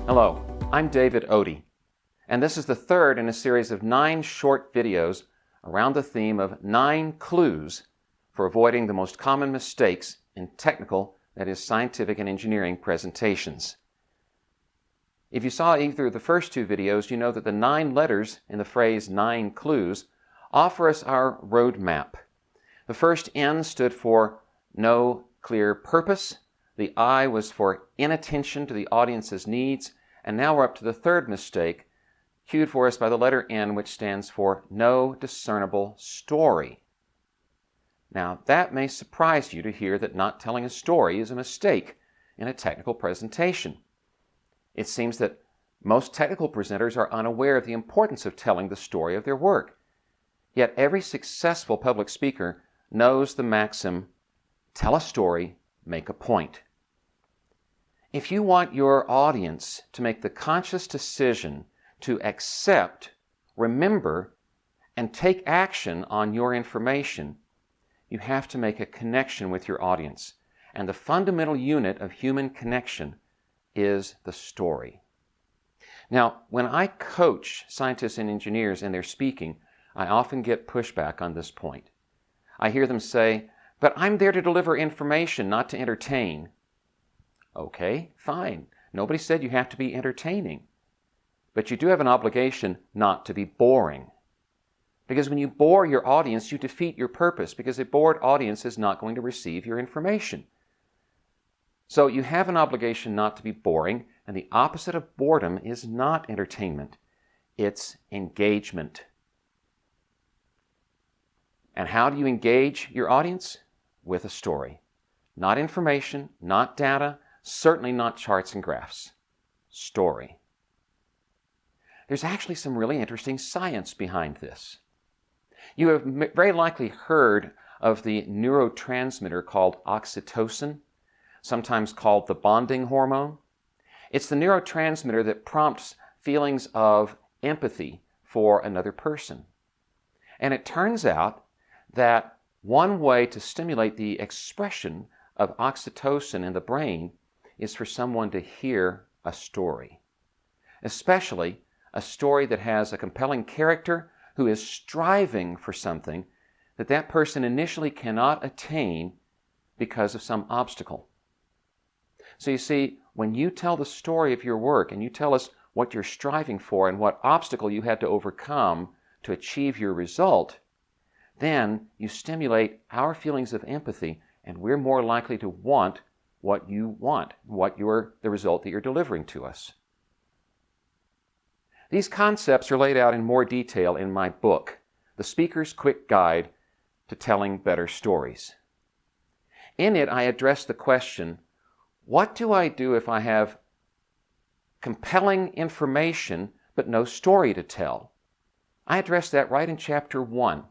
Hello, I'm David Otey, and this is the third in a series of 9 short videos around the theme of 9 clues for avoiding the most common mistakes in technical, that is, scientific and engineering presentations. If you saw either of the first 2 videos, you know that the 9 letters in the phrase 9 clues offer us our roadmap. The first N stood for no clear purpose. The I was for inattention to the audience's needs. And now we're up to the third mistake, cued for us by the letter N, which stands for no discernible story. Now, that may surprise you to hear that not telling a story is a mistake in a technical presentation. It seems that most technical presenters are unaware of the importance of telling the story of their work. Yet every successful public speaker knows the maxim, tell a story, make a point. If you want your audience to make the conscious decision to accept, remember, and take action on your information, you have to make a connection with your audience. And the fundamental unit of human connection is the story. Now, when I coach scientists and engineers in their speaking, I often get pushback on this point. I hear them say, "But I'm there to deliver information, not to entertain." Okay, fine. Nobody said you have to be entertaining. But you do have an obligation not to be boring. Because when you bore your audience, you defeat your purpose, because a bored audience is not going to receive your information. So you have an obligation not to be boring, and the opposite of boredom is not entertainment. It's engagement. And how do you engage your audience? With a story. Not information, not data, certainly not charts and graphs. Story. There's actually some really interesting science behind this. You have very likely heard of the neurotransmitter called oxytocin, sometimes called the bonding hormone. It's the neurotransmitter that prompts feelings of empathy for another person. And it turns out that one way to stimulate the expression of oxytocin in the brain is for someone to hear a story, especially a story that has a compelling character who is striving for something that that person initially cannot attain because of some obstacle. So you see, when you tell the story of your work and you tell us what you're striving for and what obstacle you had to overcome to achieve your result, then you stimulate our feelings of empathy, and we're more likely to want what you want, the result that you're delivering to us. These concepts are laid out in more detail in my book, The Speaker's Quick Guide to Telling Better Stories. In it, I address the question, what do I do if I have compelling information but no story to tell? I address that right in Chapter 1.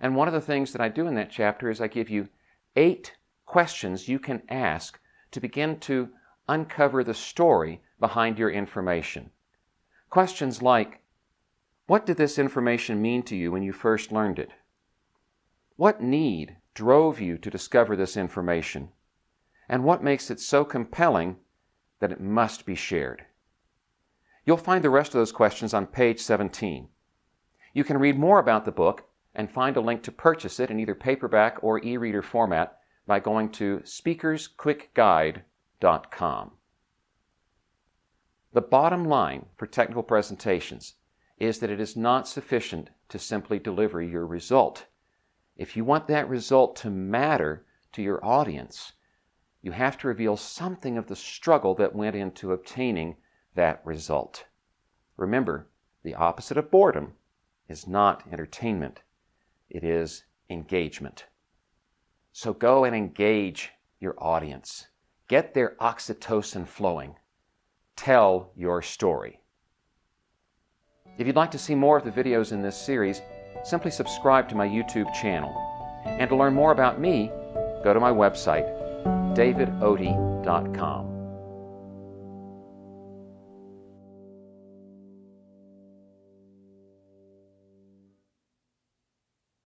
And one of the things that I do in that chapter is I give you 8 questions you can ask to begin to uncover the story behind your information. Questions like, what did this information mean to you when you first learned it? What need drove you to discover this information? And what makes it so compelling that it must be shared? You'll find the rest of those questions on page 17. You can read more about the book and find a link to purchase it in either paperback or e-reader format by going to speakersquickguide.com. The bottom line for technical presentations is that it is not sufficient to simply deliver your result. If you want that result to matter to your audience, you have to reveal something of the struggle that went into obtaining that result. Remember, the opposite of boredom is not entertainment. It is engagement. So go and engage your audience. Get their oxytocin flowing. Tell your story. If you'd like to see more of the videos in this series, simply subscribe to my YouTube channel. And to learn more about me, go to my website, davidotey.com.